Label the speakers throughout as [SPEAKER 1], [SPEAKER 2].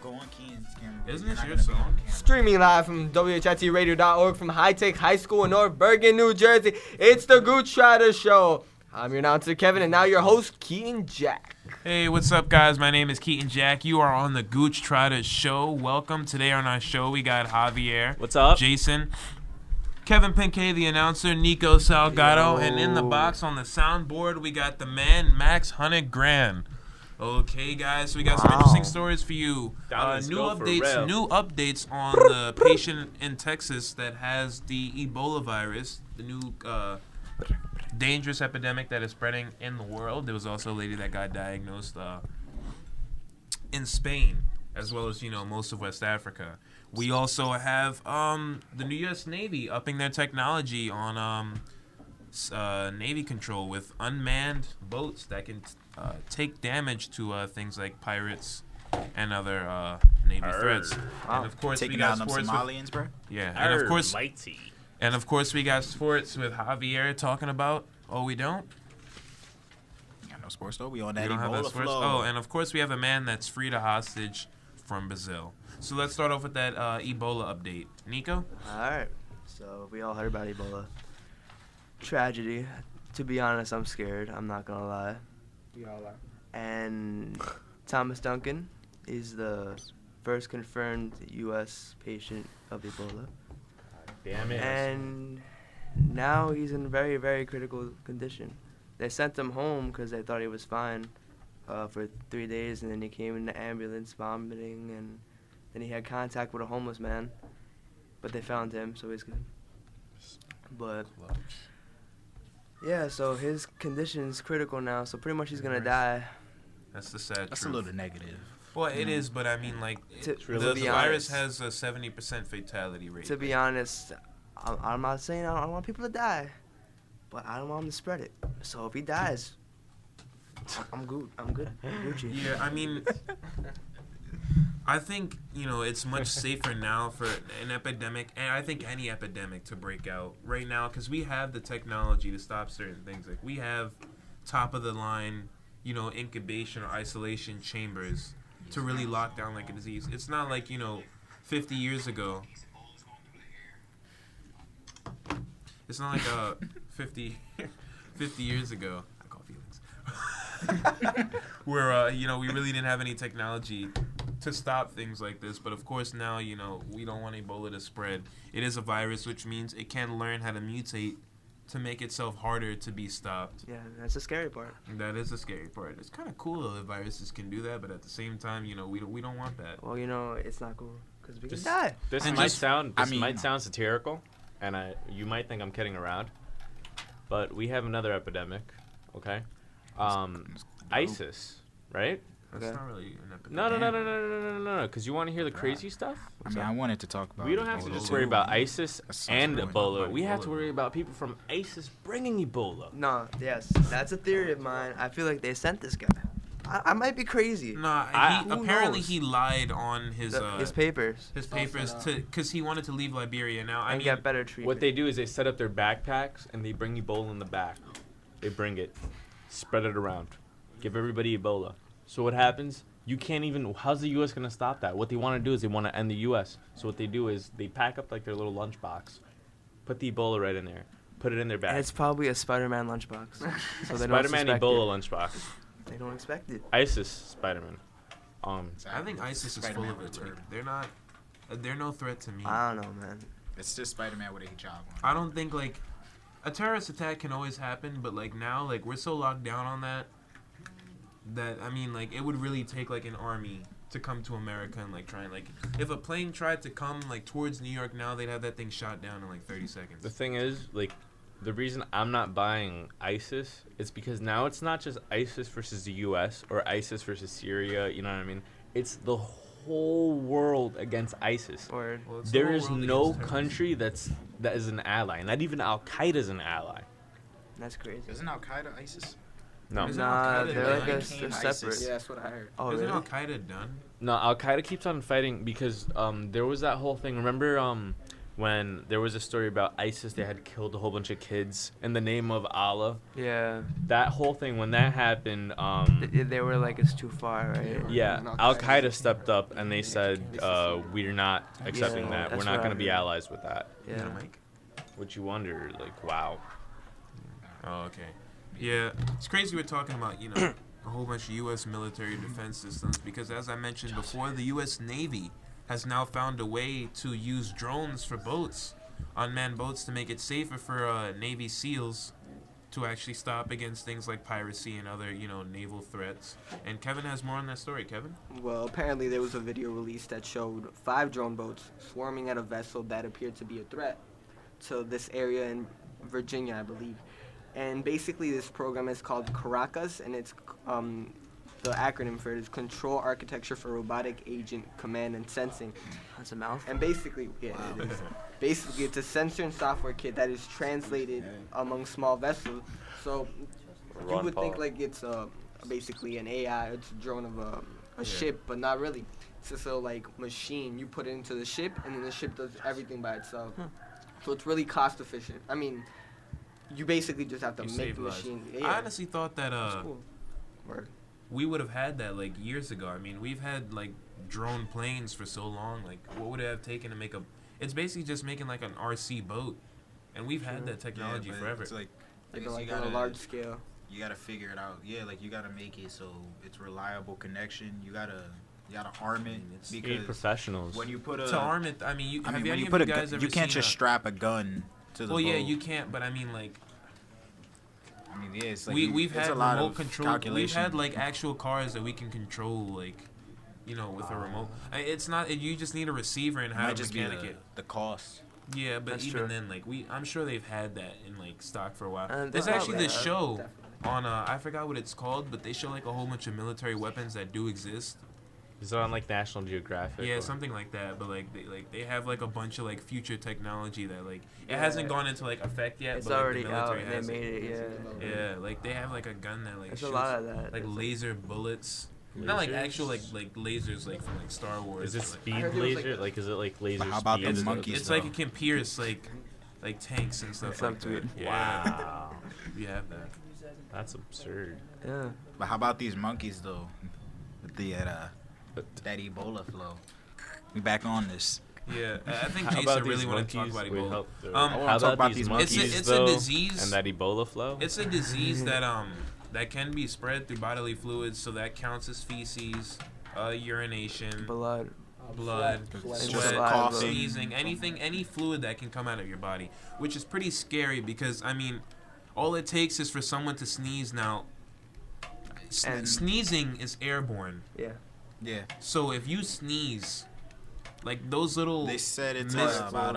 [SPEAKER 1] Go on Keaton's camera.
[SPEAKER 2] Isn't this your song?
[SPEAKER 3] Streaming live from WHITradio.org from High Tech High School in North Bergen, New Jersey. It's the Goochtrotters Show. I'm your announcer, Kevin, and now your host, Keaton Jack.
[SPEAKER 2] Hey, what's up, guys? My name is Keaton Jack. You are on the Goochtrotters Show. Welcome. Today on our show, we got Javier.
[SPEAKER 4] What's up?
[SPEAKER 2] Jason. Kevin Pincay, the announcer. Nicco Salgado. And in the box on the soundboard, we got the man, Max Hunnigrand. Okay, guys, so we got some interesting stories for you. New updates on the patient in Texas that has the Ebola virus, the new dangerous epidemic that is spreading in the world. There was also a lady that got diagnosed in Spain, as well as most of West Africa. We also have the new U.S. Navy upping their technology on Navy control with unmanned boats that can take damage to things like pirates and other Navy threats.
[SPEAKER 1] Wow.
[SPEAKER 2] And of course,
[SPEAKER 1] taking
[SPEAKER 2] we got
[SPEAKER 1] down
[SPEAKER 2] sports
[SPEAKER 1] them Somalians, bro.
[SPEAKER 2] Yeah,
[SPEAKER 4] Mighty.
[SPEAKER 2] and of course we got sports with Javier talking about. Oh, we don't.
[SPEAKER 1] Got no sports though. We on that
[SPEAKER 2] We don't have that
[SPEAKER 1] Ebola
[SPEAKER 2] sports.
[SPEAKER 1] flow.
[SPEAKER 2] Oh, and of course we have a man that's freed a hostage from Brazil. So let's start off with that Ebola update. Nicco?
[SPEAKER 3] All right. So we all heard about Ebola. Tragedy. To be honest, I'm scared. I'm not going to lie.
[SPEAKER 4] We all are.
[SPEAKER 3] And Thomas Duncan is the first confirmed U.S. patient of Ebola.
[SPEAKER 4] Damn it.
[SPEAKER 3] And now he's in very, very critical condition. They sent him home because they thought he was fine for 3 days, and then he came in the ambulance vomiting, and then he had contact with a homeless man. But they found him, so he's good. But yeah, so his condition's critical now, so pretty much he's going to die.
[SPEAKER 2] That's the sad
[SPEAKER 1] That's
[SPEAKER 2] truth.
[SPEAKER 1] a little negative.
[SPEAKER 2] Well, it is, but I mean, like,
[SPEAKER 3] To
[SPEAKER 2] the
[SPEAKER 3] be
[SPEAKER 2] virus
[SPEAKER 3] honest-
[SPEAKER 2] has a 70% fatality rate.
[SPEAKER 3] To be honest, I'm not saying I don't want people to die, but I don't want him to spread it. So if he dies, I'm good. I'm good. I'm Gucci.
[SPEAKER 2] Yeah, I mean, I think, it's much safer now for an epidemic, and I think any epidemic to break out right now, because we have the technology to stop certain things. Like, we have top-of-the-line, incubation or isolation chambers to really lock down, like, a disease. It's not like, 50 years ago. It's not like 50 years ago. I call Felix. Where, we really didn't have any technology to stop things like this. But, of course, now, we don't want Ebola to spread. It is a virus, which means it can learn how to mutate to make itself harder to be stopped.
[SPEAKER 3] Yeah, that's the scary part.
[SPEAKER 2] That is the scary part. It's kind of cool, though, that viruses can do that. But at the same time, we don't want that.
[SPEAKER 3] Well, it's not cool because we can die.
[SPEAKER 4] This
[SPEAKER 2] And
[SPEAKER 4] might
[SPEAKER 2] just-
[SPEAKER 4] sound satirical, and you might think I'm kidding around, but we have another epidemic, okay? ISIS, right?
[SPEAKER 2] That's
[SPEAKER 3] Okay.
[SPEAKER 2] not really an epidemic.
[SPEAKER 4] No, because you want to hear the crazy stuff?
[SPEAKER 1] I mean, I wanted to talk about.
[SPEAKER 4] We don't have to
[SPEAKER 1] Ebola
[SPEAKER 4] just
[SPEAKER 1] too.
[SPEAKER 4] worry about ISIS
[SPEAKER 1] That's
[SPEAKER 4] and
[SPEAKER 1] something
[SPEAKER 4] Ebola.
[SPEAKER 2] about
[SPEAKER 4] We have
[SPEAKER 2] Ebola.
[SPEAKER 4] to worry about people from ISIS bringing Ebola.
[SPEAKER 3] No, yes, that's a theory of mine. I feel like they sent this guy. I might be crazy.
[SPEAKER 2] Nah,
[SPEAKER 3] Who
[SPEAKER 2] apparently
[SPEAKER 3] knows?
[SPEAKER 2] he lied on his
[SPEAKER 3] His papers.
[SPEAKER 2] his papers because he wanted to leave Liberia. Now, I
[SPEAKER 3] And
[SPEAKER 2] mean,
[SPEAKER 3] get better treatment.
[SPEAKER 4] What they do is they set up their backpacks and they bring Ebola in the back. They bring it, spread it around, give everybody Ebola. So what happens? You can't even. How's the U.S. gonna stop that? What they want to do is they want to end the U.S. So what they do is they pack up like their little lunchbox, put the Ebola right in there, put it in their
[SPEAKER 3] And
[SPEAKER 4] bag.
[SPEAKER 3] it's probably a Spider-Man lunchbox. So they don't
[SPEAKER 4] Spider-Man
[SPEAKER 3] suspect
[SPEAKER 4] Ebola
[SPEAKER 3] it.
[SPEAKER 4] lunchbox.
[SPEAKER 3] They don't expect it.
[SPEAKER 4] ISIS Spider-Man.
[SPEAKER 2] I think ISIS is full
[SPEAKER 1] Spider-Man
[SPEAKER 2] of it.
[SPEAKER 1] returned.
[SPEAKER 2] Like, they're no threat to me.
[SPEAKER 3] I don't know, man.
[SPEAKER 1] It's just Spider-Man with a hijab on.
[SPEAKER 2] I don't think like a terrorist attack can always happen, but like now, like we're so locked down on that I mean, like it would really take like an army to come to America and like try and like if a plane tried to come like towards New York now, they'd have that thing shot down in like 30 seconds.
[SPEAKER 4] The thing is, like, the reason I'm not buying ISIS is because now it's not just ISIS versus the U.S. or ISIS versus Syria. You know what I mean? It's the whole world against ISIS.
[SPEAKER 3] Word.
[SPEAKER 2] Well, it's the
[SPEAKER 4] There
[SPEAKER 2] whole
[SPEAKER 4] is
[SPEAKER 2] world
[SPEAKER 4] no
[SPEAKER 2] against terrorism.
[SPEAKER 4] country that is an ally. Not even Al Qaeda is an ally.
[SPEAKER 3] That's crazy.
[SPEAKER 1] Isn't Al Qaeda ISIS?
[SPEAKER 4] No,
[SPEAKER 2] Isn't
[SPEAKER 3] Nah,
[SPEAKER 2] Al-Qaeda
[SPEAKER 3] they're
[SPEAKER 2] done?
[SPEAKER 3] like
[SPEAKER 1] Became
[SPEAKER 3] they're separate.
[SPEAKER 1] ISIS.
[SPEAKER 5] that's what I heard.
[SPEAKER 3] Oh,
[SPEAKER 2] Isn't
[SPEAKER 3] really?
[SPEAKER 2] Al Qaeda done?
[SPEAKER 4] no. Al Qaeda keeps on fighting because there was that whole thing. Remember when there was a story about ISIS. They had killed a whole bunch of kids in the name of Allah.
[SPEAKER 3] Yeah.
[SPEAKER 4] That whole thing, when that happened,
[SPEAKER 3] They were like, it's too far, right?
[SPEAKER 4] yeah, Al-Qaeda stepped up and they said, we're not accepting that. We're
[SPEAKER 3] that's
[SPEAKER 4] not
[SPEAKER 3] what
[SPEAKER 4] going to
[SPEAKER 3] I
[SPEAKER 4] be
[SPEAKER 3] heard.
[SPEAKER 4] allies with that.
[SPEAKER 2] You got
[SPEAKER 3] Yeah.
[SPEAKER 2] a mic?
[SPEAKER 4] Which you wonder, like, wow.
[SPEAKER 2] Oh, okay. Yeah, it's crazy we're talking about, a whole bunch of U.S. military defense systems because, as I mentioned before, the U.S. Navy has now found a way to use drones for boats, unmanned boats, to make it safer for Navy SEALs to actually stop against things like piracy and other, naval threats. And Kevin has more on that story. Kevin?
[SPEAKER 5] Well, apparently there was a video released that showed 5 drone boats swarming at a vessel that appeared to be a threat to this area in Virginia, I believe. And basically this program is called Caracas, and it's the acronym for it is Control Architecture for Robotic Agent Command and Sensing.
[SPEAKER 3] That's a mouthful.
[SPEAKER 5] And basically, it is. Basically, it's a sensor and software kit that is translated among small vessels. So you would think like it's basically an AI, it's a drone of a ship, but not really. It's just a like machine. You put it into the ship, and then the ship does everything by itself. So it's really cost efficient. I mean, you basically just have to
[SPEAKER 2] You
[SPEAKER 5] make
[SPEAKER 2] save
[SPEAKER 5] the
[SPEAKER 2] lives.
[SPEAKER 5] machine.
[SPEAKER 2] I honestly thought that
[SPEAKER 5] It's cool. Word.
[SPEAKER 2] we would have had that like years ago. I mean, we've had like drone planes for so long. Like, what would it have taken to make a? It's basically just making like an RC boat, and we've had that technology
[SPEAKER 1] but
[SPEAKER 2] forever.
[SPEAKER 1] It's like, I
[SPEAKER 5] Like,
[SPEAKER 1] guess
[SPEAKER 5] like
[SPEAKER 1] you
[SPEAKER 5] on
[SPEAKER 1] gotta,
[SPEAKER 5] a large scale.
[SPEAKER 1] you gotta figure it out. Yeah, like you gotta make it so it's reliable connection. You gotta arm it
[SPEAKER 4] You need
[SPEAKER 1] because
[SPEAKER 4] professionals.
[SPEAKER 1] when you put a
[SPEAKER 2] To arm it, I mean, have
[SPEAKER 1] when
[SPEAKER 2] any
[SPEAKER 1] you
[SPEAKER 2] of
[SPEAKER 1] put
[SPEAKER 2] you
[SPEAKER 1] a
[SPEAKER 2] guys
[SPEAKER 1] gun,
[SPEAKER 2] ever
[SPEAKER 1] you can't
[SPEAKER 2] seen
[SPEAKER 1] just
[SPEAKER 2] a-
[SPEAKER 1] strap a gun to the
[SPEAKER 2] Well, yeah,
[SPEAKER 1] boat.
[SPEAKER 2] you can't, but I mean, like,
[SPEAKER 1] I mean, yeah, it's like
[SPEAKER 2] we've
[SPEAKER 1] it's
[SPEAKER 2] had
[SPEAKER 1] a lot
[SPEAKER 2] remote
[SPEAKER 1] of
[SPEAKER 2] control. We've
[SPEAKER 1] calculation.
[SPEAKER 2] had like actual cars that we can control, like, with a remote. It's not. You just need a receiver and
[SPEAKER 1] It
[SPEAKER 2] how
[SPEAKER 1] might
[SPEAKER 2] to
[SPEAKER 1] just be
[SPEAKER 2] mechanic it.
[SPEAKER 1] the cost.
[SPEAKER 2] Yeah, but
[SPEAKER 3] That's
[SPEAKER 2] even
[SPEAKER 3] true.
[SPEAKER 2] then, like, I'm sure they've had that in like stock for a while.
[SPEAKER 3] They
[SPEAKER 2] There's actually
[SPEAKER 3] probably
[SPEAKER 2] this
[SPEAKER 3] have,
[SPEAKER 2] show
[SPEAKER 5] definitely.
[SPEAKER 2] on I forgot what it's called, but they show like a whole bunch of military weapons that do exist.
[SPEAKER 4] Is it on like National Geographic?
[SPEAKER 2] Yeah,
[SPEAKER 4] or-
[SPEAKER 2] something like that. But like they have like a bunch of like future technology that like it hasn't gone into like effect yet.
[SPEAKER 3] It's
[SPEAKER 2] but, like,
[SPEAKER 3] already
[SPEAKER 2] the
[SPEAKER 3] out,
[SPEAKER 2] military
[SPEAKER 3] and they
[SPEAKER 2] has
[SPEAKER 3] made
[SPEAKER 2] it.
[SPEAKER 3] it,
[SPEAKER 2] Yeah, like they have like a gun that like
[SPEAKER 3] There's
[SPEAKER 2] shoots
[SPEAKER 3] a lot of that.
[SPEAKER 2] like
[SPEAKER 3] There's
[SPEAKER 2] laser bullets. Not like
[SPEAKER 4] Lasers?
[SPEAKER 2] actual like lasers like from like Star Wars.
[SPEAKER 4] Is it
[SPEAKER 2] but, like,
[SPEAKER 4] speed
[SPEAKER 5] heard it was,
[SPEAKER 4] laser? Like, is it like laser
[SPEAKER 1] how about
[SPEAKER 4] speed?
[SPEAKER 1] the
[SPEAKER 2] it's,
[SPEAKER 1] monkeys,
[SPEAKER 2] it's like
[SPEAKER 1] though?
[SPEAKER 2] it can pierce like tanks and stuff like that.
[SPEAKER 3] Something.
[SPEAKER 2] Yeah,
[SPEAKER 4] Wow.
[SPEAKER 2] we have that.
[SPEAKER 4] That's absurd.
[SPEAKER 3] Yeah.
[SPEAKER 1] But how about these monkeys though? With the that Ebola flow. We back on this.
[SPEAKER 2] Yeah, I think
[SPEAKER 4] How
[SPEAKER 2] Jason
[SPEAKER 4] about
[SPEAKER 2] really
[SPEAKER 4] these
[SPEAKER 2] wanted to talk
[SPEAKER 4] monkeys?
[SPEAKER 2] about
[SPEAKER 4] Wait,
[SPEAKER 2] Ebola.
[SPEAKER 4] help-
[SPEAKER 2] I
[SPEAKER 1] wanna
[SPEAKER 4] How
[SPEAKER 1] talk
[SPEAKER 4] about
[SPEAKER 1] about
[SPEAKER 4] these
[SPEAKER 1] these
[SPEAKER 4] monkeys,
[SPEAKER 1] monkeys.
[SPEAKER 2] It's a
[SPEAKER 4] though,
[SPEAKER 2] disease.
[SPEAKER 4] and that Ebola flow?
[SPEAKER 2] It's a disease that can be spread through bodily fluids, so that counts as feces, urination,
[SPEAKER 3] Blood.
[SPEAKER 2] blood,
[SPEAKER 1] It's
[SPEAKER 2] sweat,
[SPEAKER 1] just
[SPEAKER 3] coughing.
[SPEAKER 2] sneezing, any fluid that can come out of your body, which is pretty scary because I mean, all it takes is for someone to sneeze. Now,
[SPEAKER 3] And-
[SPEAKER 2] sneezing is airborne,
[SPEAKER 3] Yeah.
[SPEAKER 1] Yeah.
[SPEAKER 2] so if you sneeze, like those little
[SPEAKER 1] They said it's
[SPEAKER 2] mist-
[SPEAKER 1] about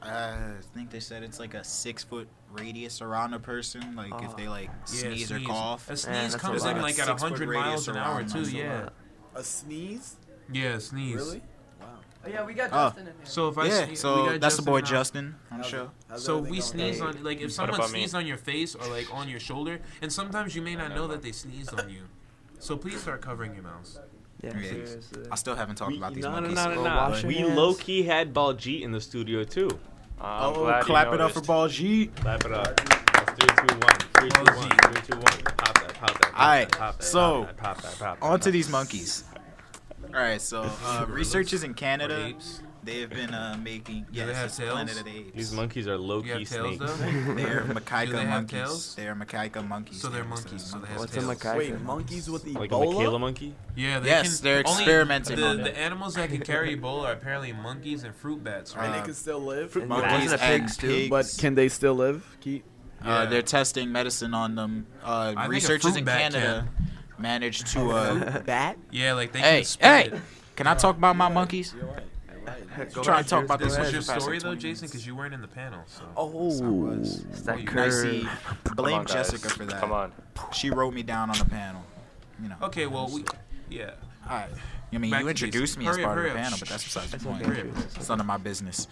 [SPEAKER 1] I think they said it's like a 6-foot radius around a person. Like if they like sneeze or cough.
[SPEAKER 2] A sneeze
[SPEAKER 3] that's a
[SPEAKER 2] comes
[SPEAKER 3] lot.
[SPEAKER 2] in like at
[SPEAKER 1] 6-foot
[SPEAKER 2] 100
[SPEAKER 1] radius
[SPEAKER 2] miles an hour
[SPEAKER 1] around
[SPEAKER 2] too.
[SPEAKER 1] us.
[SPEAKER 2] Yeah,
[SPEAKER 6] A sneeze?
[SPEAKER 2] yeah, sneeze.
[SPEAKER 6] Really? Wow.
[SPEAKER 5] Oh, yeah, we got
[SPEAKER 1] Oh.
[SPEAKER 5] Justin in here.
[SPEAKER 2] So if I
[SPEAKER 1] Yeah,
[SPEAKER 2] sneeze, we
[SPEAKER 1] so
[SPEAKER 2] got
[SPEAKER 1] that's the boy
[SPEAKER 2] now.
[SPEAKER 1] Justin on the show.
[SPEAKER 6] How's
[SPEAKER 2] So
[SPEAKER 6] everything
[SPEAKER 2] we
[SPEAKER 6] going?
[SPEAKER 2] sneeze
[SPEAKER 3] Hey.
[SPEAKER 2] on like if
[SPEAKER 4] What
[SPEAKER 2] someone
[SPEAKER 4] about me?
[SPEAKER 2] sneezed on your face or like on your shoulder, and sometimes you may not know that they sneezed on you. So please start covering your mouth.
[SPEAKER 3] Yeah.
[SPEAKER 1] Yeah.
[SPEAKER 3] Seriously.
[SPEAKER 1] I still haven't talked about these
[SPEAKER 4] no,
[SPEAKER 1] monkeys.
[SPEAKER 3] Well, wash your
[SPEAKER 4] We
[SPEAKER 3] hands.
[SPEAKER 4] low key had Baljeet in the studio too. I'm glad you
[SPEAKER 1] clap it up for
[SPEAKER 4] noticed.
[SPEAKER 1] Baljeet.
[SPEAKER 4] Clap it up. That's 3, 2, 1. 3, 2, 1. 3, 2, 1. Pop that. Pop that.
[SPEAKER 1] Alright,
[SPEAKER 4] Pop that.
[SPEAKER 1] so,
[SPEAKER 4] Pop that. Pop that.
[SPEAKER 1] On to
[SPEAKER 4] Pop
[SPEAKER 1] these
[SPEAKER 4] that.
[SPEAKER 1] monkeys. All right, so researchers in
[SPEAKER 2] Or
[SPEAKER 1] Canada,
[SPEAKER 2] apes.
[SPEAKER 1] they have been making
[SPEAKER 2] they have
[SPEAKER 1] it's
[SPEAKER 2] tails?
[SPEAKER 1] Planet of the Apes.
[SPEAKER 4] These monkeys are low
[SPEAKER 2] You
[SPEAKER 4] key
[SPEAKER 2] have tails
[SPEAKER 4] snakes.
[SPEAKER 2] though.
[SPEAKER 1] They are
[SPEAKER 2] Do
[SPEAKER 1] macaca
[SPEAKER 2] they have
[SPEAKER 1] monkeys.
[SPEAKER 2] tails?
[SPEAKER 1] They are macaca monkeys.
[SPEAKER 2] So they're
[SPEAKER 1] They are
[SPEAKER 2] monkeys, so they have
[SPEAKER 3] What's a
[SPEAKER 2] tails.
[SPEAKER 3] macaque?
[SPEAKER 6] Wait, monkeys with Ebola?
[SPEAKER 4] Like a Michaela monkey?
[SPEAKER 2] Yeah, they
[SPEAKER 1] Yes,
[SPEAKER 2] can,
[SPEAKER 1] they're
[SPEAKER 2] only
[SPEAKER 1] experimenting on
[SPEAKER 2] the
[SPEAKER 1] it.
[SPEAKER 2] animals that can carry Ebola are apparently monkeys and fruit bats, right?
[SPEAKER 6] And they can still live?
[SPEAKER 3] And
[SPEAKER 1] Monkeys
[SPEAKER 3] wasn't it
[SPEAKER 1] and
[SPEAKER 3] pigs too?
[SPEAKER 1] pigs.
[SPEAKER 6] But can they still live? Keith?
[SPEAKER 2] Yeah.
[SPEAKER 1] They're testing medicine on them.
[SPEAKER 2] think a
[SPEAKER 1] Researchers
[SPEAKER 2] fruit
[SPEAKER 1] in
[SPEAKER 2] bat
[SPEAKER 1] Canada managed to.
[SPEAKER 6] Bat?
[SPEAKER 2] Yeah, like they
[SPEAKER 1] Hey,
[SPEAKER 2] can spread
[SPEAKER 1] hey!
[SPEAKER 2] it.
[SPEAKER 1] Can I talk about my monkeys?
[SPEAKER 3] Go
[SPEAKER 1] Try
[SPEAKER 3] ahead,
[SPEAKER 1] to talk about
[SPEAKER 2] This
[SPEAKER 1] this
[SPEAKER 2] was
[SPEAKER 1] for
[SPEAKER 2] your
[SPEAKER 1] the past,
[SPEAKER 2] story
[SPEAKER 1] like,
[SPEAKER 2] though,
[SPEAKER 1] 20
[SPEAKER 2] Jason,
[SPEAKER 1] minutes.
[SPEAKER 2] because you weren't in the panel. So.
[SPEAKER 6] Oh.
[SPEAKER 3] It's that
[SPEAKER 2] you
[SPEAKER 1] I see.
[SPEAKER 3] curve.
[SPEAKER 1] Blame
[SPEAKER 4] on, guys.
[SPEAKER 1] Jessica for that.
[SPEAKER 4] Come on.
[SPEAKER 1] She wrote me down on the panel. You know.
[SPEAKER 2] Okay, well yeah.
[SPEAKER 1] All right. I mean,
[SPEAKER 2] Back
[SPEAKER 1] you
[SPEAKER 2] to
[SPEAKER 1] introduced
[SPEAKER 2] Jason.
[SPEAKER 1] me as
[SPEAKER 2] Hurry up,
[SPEAKER 1] part of the
[SPEAKER 2] hurry up.
[SPEAKER 1] panel, but that's besides the
[SPEAKER 3] That's
[SPEAKER 1] point.
[SPEAKER 3] okay.
[SPEAKER 1] It's none of my business.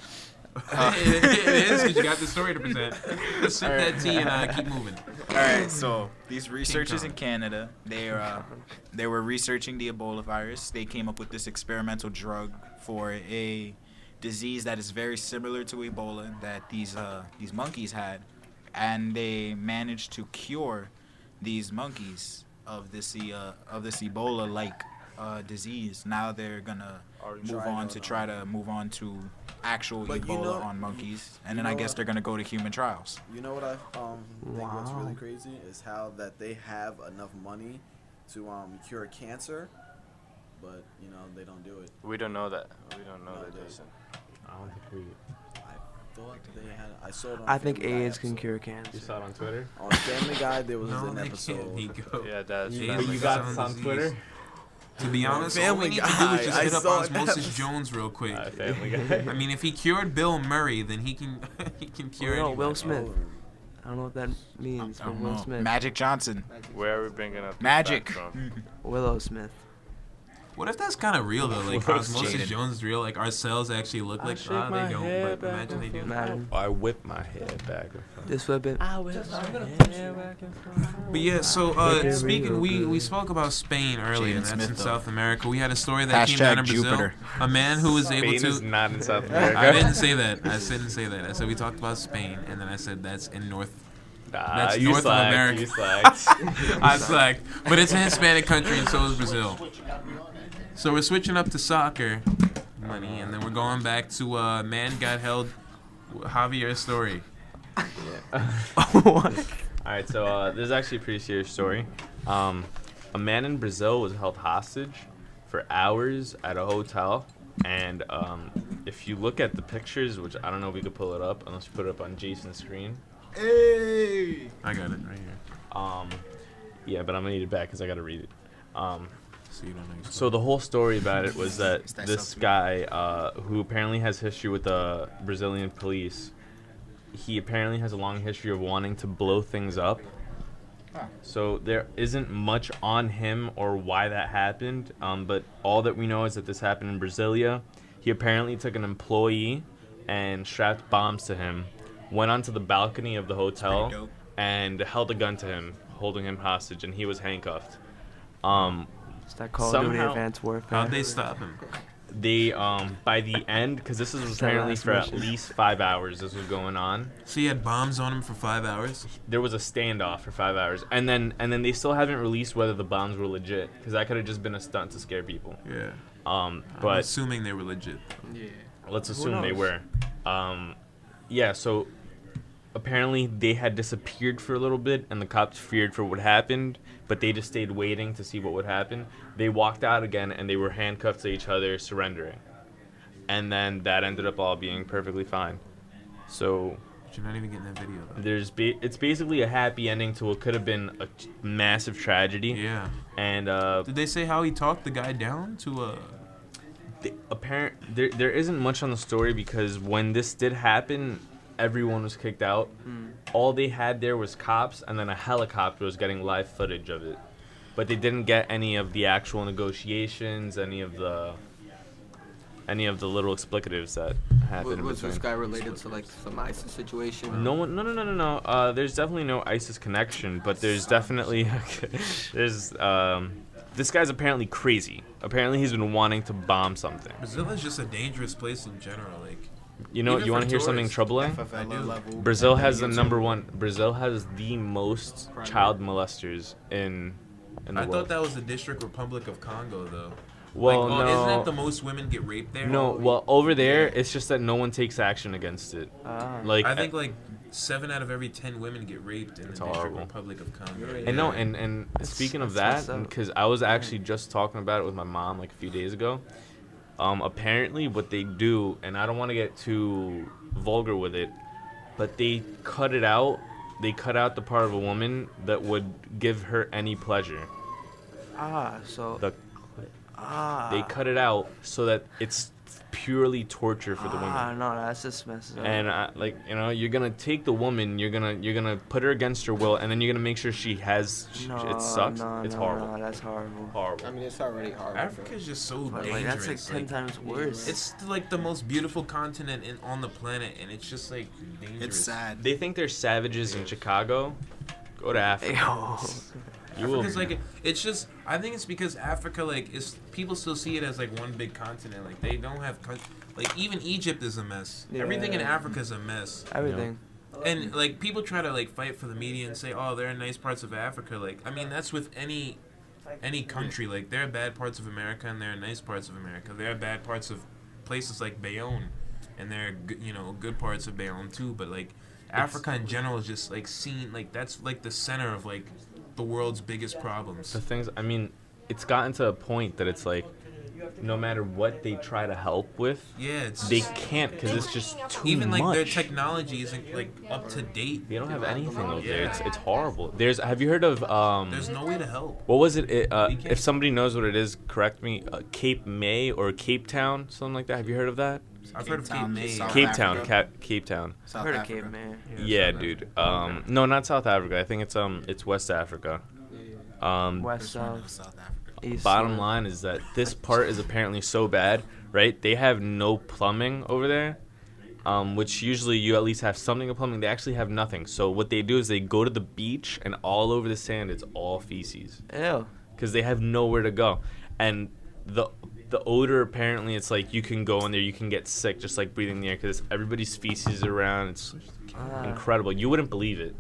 [SPEAKER 2] it is because you got the story to present. Let's sip that tea and keep moving.
[SPEAKER 1] All right, so these researchers
[SPEAKER 2] Kong.
[SPEAKER 1] in Canada, they were researching the Ebola virus. They came up with this experimental drug for a disease that is very similar to Ebola that these monkeys had, and they managed to cure these monkeys of this Ebola-like disease. Now they're gonna move on to actual Ebola on monkeys, and then I guess they're gonna go to human trials.
[SPEAKER 6] You know what I think what's really crazy is how that they have enough money to cure cancer, but they don't do it.
[SPEAKER 7] We don't know that. We don't know that, Jason.
[SPEAKER 4] I don't think we.
[SPEAKER 6] I thought they had. I saw it on.
[SPEAKER 3] I think
[SPEAKER 6] Family Guy
[SPEAKER 3] AIDS can
[SPEAKER 6] episode.
[SPEAKER 3] cure cancer.
[SPEAKER 4] You saw it on Twitter?
[SPEAKER 6] On Family Guy, there was
[SPEAKER 2] No,
[SPEAKER 6] an
[SPEAKER 2] they
[SPEAKER 6] episode.
[SPEAKER 2] can't, Nicco.
[SPEAKER 7] Yeah, that's
[SPEAKER 2] Yeah,
[SPEAKER 4] But you
[SPEAKER 2] like
[SPEAKER 4] got
[SPEAKER 2] some
[SPEAKER 4] this on
[SPEAKER 2] disease.
[SPEAKER 4] Twitter?
[SPEAKER 2] To be honest, all
[SPEAKER 6] Family
[SPEAKER 2] we need to do
[SPEAKER 6] Guy.
[SPEAKER 2] is just
[SPEAKER 6] I
[SPEAKER 2] hit up
[SPEAKER 6] saw
[SPEAKER 2] Osmosis
[SPEAKER 6] that.
[SPEAKER 2] Jones real quick.
[SPEAKER 4] Family Guy.
[SPEAKER 2] I mean, if he cured Bill Murray, then he can cure
[SPEAKER 3] No,
[SPEAKER 2] anyone.
[SPEAKER 3] Will Smith. I don't know what that means,
[SPEAKER 1] I
[SPEAKER 3] but
[SPEAKER 1] don't
[SPEAKER 3] Will
[SPEAKER 1] know.
[SPEAKER 3] Smith.
[SPEAKER 1] Magic Johnson.
[SPEAKER 7] where are we bringing up this
[SPEAKER 1] Magic.
[SPEAKER 7] back from?
[SPEAKER 3] Willow Smith.
[SPEAKER 2] What if that's kind of real though? Like
[SPEAKER 4] What's
[SPEAKER 2] Osmosis
[SPEAKER 1] Jaden?
[SPEAKER 2] Jones is real. Like our cells actually look like
[SPEAKER 4] shake
[SPEAKER 2] they
[SPEAKER 4] my
[SPEAKER 2] don't.
[SPEAKER 4] head
[SPEAKER 2] But
[SPEAKER 4] back
[SPEAKER 2] imagine they do.
[SPEAKER 3] Imagine.
[SPEAKER 4] I whip my head back and forth.
[SPEAKER 3] Just flip it.
[SPEAKER 2] But yeah, so
[SPEAKER 3] Make it
[SPEAKER 2] speaking,
[SPEAKER 3] real
[SPEAKER 2] we
[SPEAKER 3] good.
[SPEAKER 2] spoke about Spain earlier,
[SPEAKER 1] Jaden
[SPEAKER 2] and that's
[SPEAKER 1] Smith,
[SPEAKER 2] in
[SPEAKER 1] though.
[SPEAKER 2] South America. We had a story that came
[SPEAKER 1] Hashtag
[SPEAKER 2] out of Brazil.
[SPEAKER 1] Jupiter.
[SPEAKER 2] A man who was able
[SPEAKER 4] Spain is
[SPEAKER 2] to.
[SPEAKER 4] not in South America.
[SPEAKER 2] I didn't say that. I didn't say that. I said we talked about Spain, and then I said that's in North.
[SPEAKER 4] Nah,
[SPEAKER 2] That's
[SPEAKER 4] you
[SPEAKER 2] North of
[SPEAKER 4] slacked,
[SPEAKER 2] America.
[SPEAKER 4] You slacked.
[SPEAKER 2] I slacked, but it's a Hispanic country, and so is Brazil. So we're switching up to soccer money, and then we're going back to man got held. Javier's story.
[SPEAKER 4] All right, so this is actually a pretty serious story. A man in Brazil was held hostage for hours at a hotel, and if you look at the pictures, which I don't know if we could pull it up unless you put it up on Jason's screen.
[SPEAKER 1] Hey!
[SPEAKER 2] I got it right here.
[SPEAKER 4] Yeah, but I'm gonna need it back because I gotta read it.
[SPEAKER 2] So you don't know.
[SPEAKER 4] So the whole story about it was that
[SPEAKER 1] Is that
[SPEAKER 4] this
[SPEAKER 1] something?
[SPEAKER 4] guy, who apparently has history with the Brazilian police, he apparently has a long history of wanting to blow things up.
[SPEAKER 1] Huh.
[SPEAKER 4] So there isn't much on him or why that happened, but all that we know is that this happened in Brasilia. He apparently took an employee and strapped bombs to him, went onto the balcony of the hotel,
[SPEAKER 1] dope.
[SPEAKER 4] and held a gun to him, holding him hostage, and he was handcuffed.
[SPEAKER 3] It's that Call of Duty
[SPEAKER 4] Somehow-
[SPEAKER 3] Advanced Warfare.
[SPEAKER 2] How'd they stop him?
[SPEAKER 4] They by the end, because this was apparently
[SPEAKER 3] last
[SPEAKER 4] for at
[SPEAKER 3] mission.
[SPEAKER 4] least 5 hours this was going on.
[SPEAKER 2] So he had bombs on him for 5 hours.
[SPEAKER 4] There was a standoff for 5 hours, and then they still haven't released whether the bombs were legit, because that could have just been a stunt to scare people.
[SPEAKER 2] Yeah. I'm
[SPEAKER 4] But
[SPEAKER 2] assuming they were legit.
[SPEAKER 1] Yeah.
[SPEAKER 4] let's assume they
[SPEAKER 3] knows?
[SPEAKER 4] were. Yeah. So apparently they had disappeared for a little bit, and the cops feared for what happened, but they just stayed waiting to see what would happen. They walked out again, and they were handcuffed to each other, surrendering, and then that ended up all being perfectly fine. So
[SPEAKER 2] But you're not even getting that video though.
[SPEAKER 4] it's basically a happy ending to what could have been a massive tragedy.
[SPEAKER 2] Yeah.
[SPEAKER 4] And
[SPEAKER 2] Did they say how he talked the guy down to
[SPEAKER 4] there isn't much on the story, because when this did happen, everyone was kicked out. All they had there was cops, and then a helicopter was getting live footage of it. But they didn't get any of the actual negotiations, any of the little explicatives that happened. in
[SPEAKER 5] Was this
[SPEAKER 4] between.
[SPEAKER 5] guy related to like some ISIS situation?
[SPEAKER 4] No. There's definitely no ISIS connection, but there's definitely this guy's apparently crazy. Apparently he's been wanting to bomb something.
[SPEAKER 2] Brazil is just a dangerous place in general. Like,
[SPEAKER 4] You know,
[SPEAKER 2] Even
[SPEAKER 4] you want
[SPEAKER 2] for
[SPEAKER 4] to hear something
[SPEAKER 2] tourists.
[SPEAKER 4] troubling?
[SPEAKER 1] FFL
[SPEAKER 2] do.
[SPEAKER 1] level.
[SPEAKER 4] Brazil has the
[SPEAKER 1] Epidemic.
[SPEAKER 4] number one. Brazil has the most child molesters in the
[SPEAKER 2] I
[SPEAKER 4] world.
[SPEAKER 2] thought that was the District Republic of Congo, though.
[SPEAKER 4] Well,
[SPEAKER 2] like,
[SPEAKER 4] no.
[SPEAKER 2] Isn't that the most women get raped there?
[SPEAKER 4] No, well, over there, it's just that no one takes action against it. Like,
[SPEAKER 2] I think like 7 out of every 10 women get raped in the District
[SPEAKER 4] horrible.
[SPEAKER 2] Republic of Congo.
[SPEAKER 4] and no, and speaking of
[SPEAKER 3] that's
[SPEAKER 4] that,
[SPEAKER 3] messed up.
[SPEAKER 4] because I was actually just talking about it with my mom like a few days ago. Apparently, what they do, and I don't want to get too vulgar with it, but they cut it out. They cut out the part of a woman that would give her any pleasure.
[SPEAKER 3] So
[SPEAKER 4] The They cut it out so that it's purely torture for the woman.
[SPEAKER 3] No, that's just messed up.
[SPEAKER 4] And you're gonna take the woman, you're gonna put her against her will, and then you're gonna make sure she has. It sucks. It's horrible.
[SPEAKER 3] No, that's horrible.
[SPEAKER 4] Horrible.
[SPEAKER 5] I mean, it's already hard.
[SPEAKER 2] Africa's just so
[SPEAKER 3] But,
[SPEAKER 2] dangerous.
[SPEAKER 3] like, that's like 10 times worse.
[SPEAKER 2] It's like the most beautiful continent on the planet, and it's just like dangerous.
[SPEAKER 1] It's sad.
[SPEAKER 4] They think they're savages in Chicago. Go to Africa.
[SPEAKER 3] Yo.
[SPEAKER 2] Africa's like it's just. I think it's because Africa people still see it as like one big continent. Like they don't have like even Egypt is a mess.
[SPEAKER 3] Yeah.
[SPEAKER 2] Everything in Africa is a mess.
[SPEAKER 3] Everything.
[SPEAKER 2] And like people try to like fight for the media and say, oh, there are nice parts of Africa. Like I mean that's with any country. Like there are bad parts of America and there are nice parts of America. There are bad parts of places like Bayonne, and there are good parts of Bayonne too. But like Africa in general is just like seen like that's like the center of like the world's biggest problems.
[SPEAKER 4] The things, I mean, it's gotten to a point that it's like, no matter what they try to help with, they can't because it's just too
[SPEAKER 2] even
[SPEAKER 4] much.
[SPEAKER 2] Like their technology isn't like up to date.
[SPEAKER 4] They don't have anything over there. It's horrible. Have you heard of
[SPEAKER 2] there's no way to help.
[SPEAKER 4] What was it? If somebody knows what it is, correct me. Cape May or Cape Town, something like that. Have you heard of that?
[SPEAKER 2] I've heard of Cape May.
[SPEAKER 4] Cape Town. Cape Town.
[SPEAKER 3] I've heard of Cape May.
[SPEAKER 4] Yeah, dude. No, not South Africa. I think it's West Africa.
[SPEAKER 3] West, South, East.
[SPEAKER 4] Bottom line is that this part is apparently so bad, right? They have no plumbing over there, which usually you at least have something of plumbing. They actually have nothing. So what they do is they go to the beach, and all over the sand it's all feces.
[SPEAKER 3] Ew.
[SPEAKER 4] Because they have nowhere to go. And the odor, apparently, it's like you can go in there, you can get sick just like breathing the air because everybody's feces around. It's incredible. You wouldn't believe it,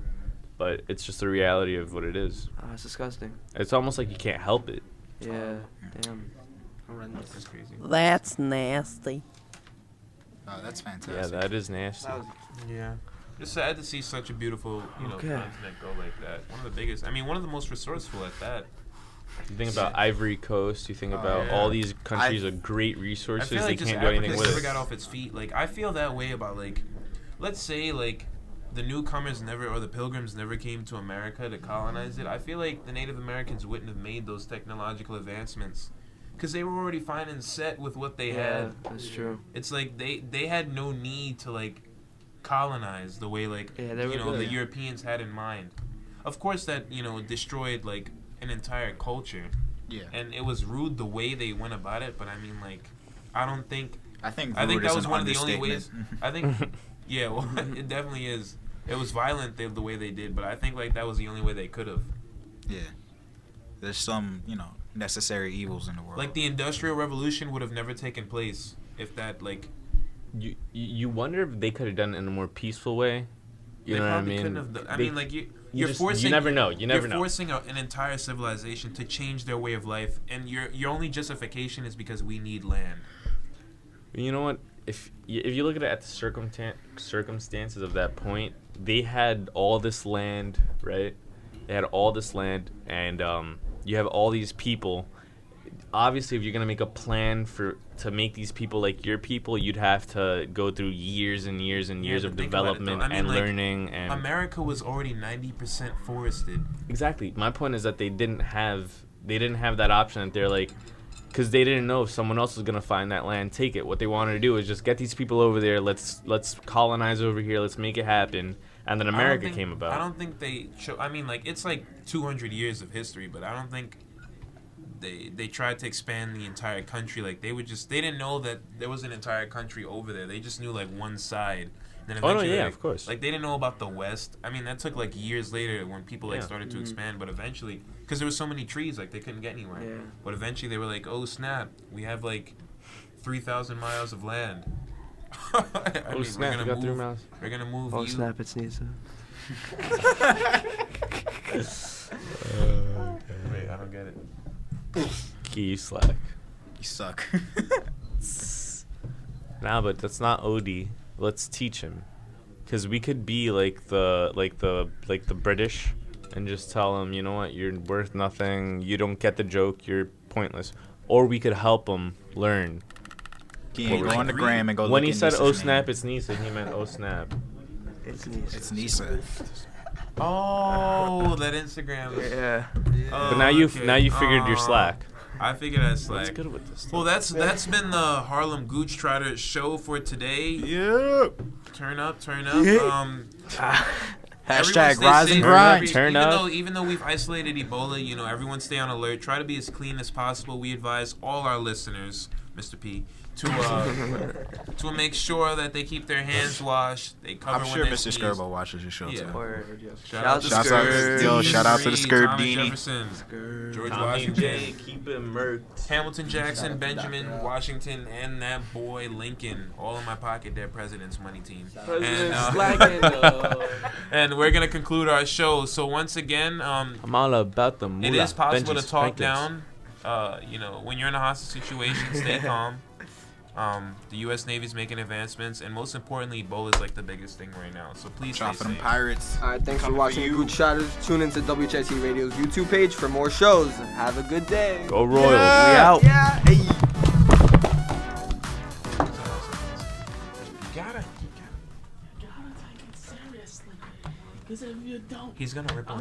[SPEAKER 4] but it's just the reality of what it is.
[SPEAKER 3] It's disgusting.
[SPEAKER 4] It's almost like you can't help it.
[SPEAKER 3] Yeah, damn.
[SPEAKER 2] That's crazy.
[SPEAKER 8] That's nasty.
[SPEAKER 1] Oh, that's fantastic.
[SPEAKER 4] Yeah, that is nasty.
[SPEAKER 2] Yeah. Just sad to see such a beautiful, continent go like that. One of the biggest. I mean, one of the most resourceful at that.
[SPEAKER 4] You think about Ivory Coast. You think about all these countries with great resources.
[SPEAKER 2] I feel like
[SPEAKER 4] they can't do anything with
[SPEAKER 2] never
[SPEAKER 4] it.
[SPEAKER 2] got off its feet. Like I feel that way about like, let's say like, the newcomers never or the pilgrims never came to America to colonize it. I feel like the Native Americans wouldn't have made those technological advancements because they were already fine and set with what they had.
[SPEAKER 3] That's true.
[SPEAKER 2] It's like they had no need to like colonize the way like the Europeans had in mind. Of course that destroyed like an entire culture. Yeah. And it was rude the way they went about it, but I mean like I think that was one of the only ways. I think yeah, well it definitely is. It was violent the way they did, but I think like that was the only way they could have.
[SPEAKER 1] Yeah. There's some, necessary evils in the world.
[SPEAKER 2] Like the Industrial Revolution would have never taken place if that like
[SPEAKER 4] You wonder if they could have done it in a more peaceful way. You know what I mean?
[SPEAKER 2] You
[SPEAKER 4] never know.
[SPEAKER 2] You're forcing an entire civilization to change their way of life, and your only justification is because we need land.
[SPEAKER 4] You know what? If you look at it at the circumstances of that point, they had all this land, right? They had all this land, and you have all these people. Obviously, if you're gonna make a plan to make these people like your people, you'd have to go through years and years and years of development and learning. And
[SPEAKER 2] America was already 90% forested.
[SPEAKER 4] Exactly. My point is that they didn't have that option. That they're like, because they didn't know if someone else was gonna find that land, take it. What they wanted to do is just get these people over there. Let's colonize over here. Let's make it happen. And then America came about.
[SPEAKER 2] I don't think they show. I mean, like it's like 200 years of history, but I don't think they tried to expand the entire country. Like they didn't know that there was an entire country over there. They just knew like one side. Then eventually,
[SPEAKER 4] of course.
[SPEAKER 2] Like they didn't know about the West. I mean, that took like years later when people started to expand. But eventually, because there were so many trees, like they couldn't get anywhere. Yeah. But eventually, they were like, "Oh snap! We have like 3,000 miles of land."
[SPEAKER 4] Snap! We got 3 miles.
[SPEAKER 2] We're gonna move.
[SPEAKER 3] Oh snap! It's Nisa.
[SPEAKER 2] Wait, I don't get it.
[SPEAKER 4] You slack.
[SPEAKER 1] You suck.
[SPEAKER 4] Nah, but that's not OD. Let's teach him, because we could be like the British, and just tell them, you know what, you're worth nothing. You don't get the joke. You're pointless. Or we could help them learn.
[SPEAKER 1] Go on the gram and go.
[SPEAKER 4] When he said "Oh snap," it's Nisa. He meant "Oh snap."
[SPEAKER 3] It's Nisa.
[SPEAKER 1] It's Nisa.
[SPEAKER 2] Oh, that Instagram.
[SPEAKER 3] Yeah.
[SPEAKER 4] But now you figured your slack.
[SPEAKER 2] I figured out slack.
[SPEAKER 4] That's good with this stuff.
[SPEAKER 2] Well, that's been the Harlem Goochtrotters show for today.
[SPEAKER 1] Yep.
[SPEAKER 2] Turn up.
[SPEAKER 1] Hashtag rise and grind.
[SPEAKER 4] Turn up.
[SPEAKER 2] Even though we've isolated Ebola, everyone stay on alert. Try to be as clean as possible. We advise all our listeners Mr. P, to make sure that they keep their hands washed. They cover
[SPEAKER 1] I'm
[SPEAKER 2] when
[SPEAKER 1] sure
[SPEAKER 2] they
[SPEAKER 1] Mr.
[SPEAKER 2] sneeze.
[SPEAKER 1] Skirbo watches your show
[SPEAKER 2] Yeah.
[SPEAKER 1] too.
[SPEAKER 3] Word.
[SPEAKER 2] Shout out to
[SPEAKER 1] Shouts out-
[SPEAKER 2] Skirb.
[SPEAKER 1] yo, shout out to the
[SPEAKER 2] Reed,
[SPEAKER 1] Skirb
[SPEAKER 2] Thomas
[SPEAKER 1] Dini.
[SPEAKER 2] Jefferson, George
[SPEAKER 4] Tommy
[SPEAKER 2] Washington,
[SPEAKER 4] J, keep it murked.
[SPEAKER 2] Hamilton Jackson,
[SPEAKER 5] Shout out to
[SPEAKER 2] Benjamin
[SPEAKER 5] Dr. Al.
[SPEAKER 2] Washington, and that boy Lincoln, all in my pocket. Their president's money team.
[SPEAKER 4] President
[SPEAKER 2] And,
[SPEAKER 4] slacking.
[SPEAKER 2] And we're gonna conclude our show. So once again,
[SPEAKER 4] I'm all about the moolah.
[SPEAKER 2] it is possible
[SPEAKER 4] Benjis,
[SPEAKER 2] to talk
[SPEAKER 4] Franklins.
[SPEAKER 2] down. When you're in a hostage situation, stay calm. The U.S. Navy's making advancements, and most importantly, Ebola is like the biggest thing right now. So please stay
[SPEAKER 1] Dropping them
[SPEAKER 2] safe.
[SPEAKER 1] pirates.
[SPEAKER 5] All right, thanks for
[SPEAKER 1] Coming for
[SPEAKER 5] watching
[SPEAKER 1] you.
[SPEAKER 5] Goochtrotters. Tune into WHIT Radio's YouTube page for more shows. Have a good day.
[SPEAKER 4] Go Royals.
[SPEAKER 1] Yeah.
[SPEAKER 4] We out.
[SPEAKER 5] Yeah. Hey.
[SPEAKER 2] You gotta take it seriously. Because if you don't, he's gonna rip on